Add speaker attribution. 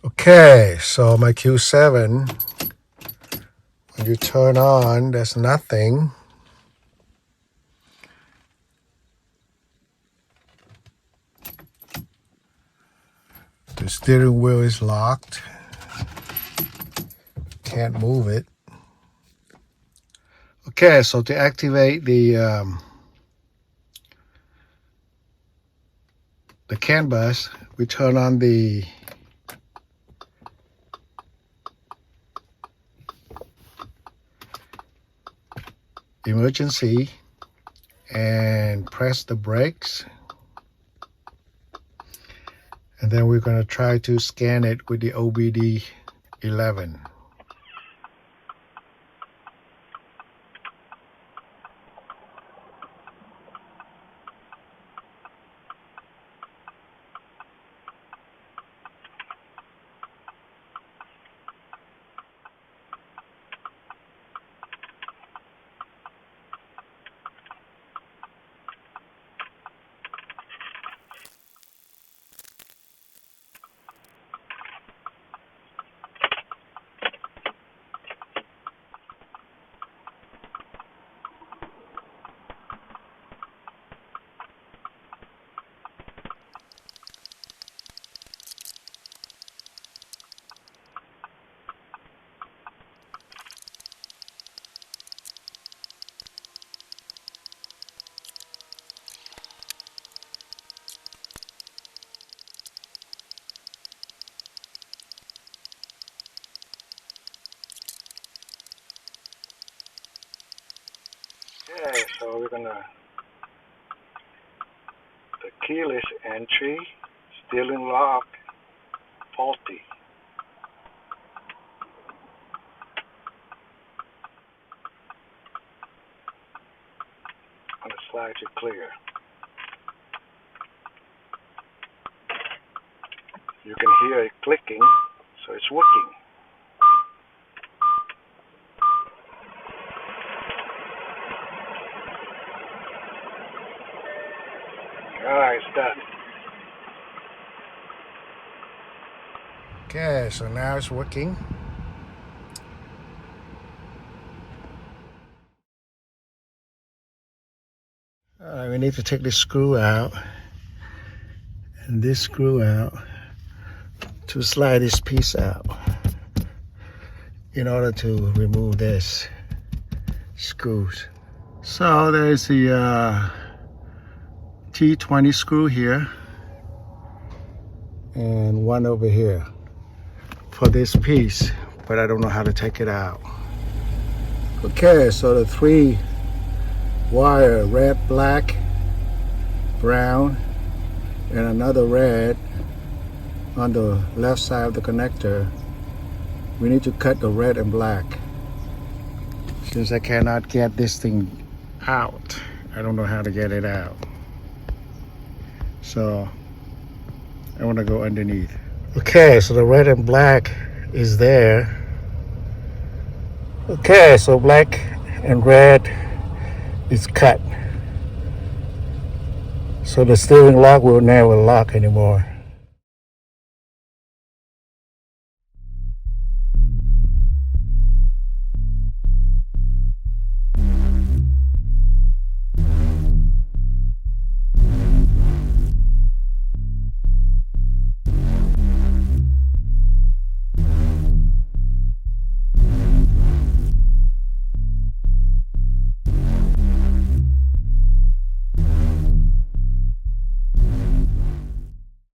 Speaker 1: Okay, so my Q7, when you turn on, there's nothing. The steering wheel is locked. Can't move it. Okay, so to activate the CAN bus, we turn on the emergency and press the brakes. And then we're going to try to scan it with the OBD11. Okay, so we're gonna, the keyless entry, steering lock, faulty. I'm gonna slide to clear. You can hear it clicking, so it's working. Alright, it's done. Okay, so now it's working. Alright, we need to take this screw out and this screw out to slide this piece out in order to remove this screws. So there's the T20 screw here and one over here for this piece, but I don't know how to take it out. Okay, so the 3 wire, red, black, brown, and another red on the left side of the connector. We need to cut the red and black. Since I cannot get this thing out, I don't know how to get it out. So I want to go underneath. Okay, so the red and black is there. Okay, so black and red is cut. So the steering lock will never lock anymore.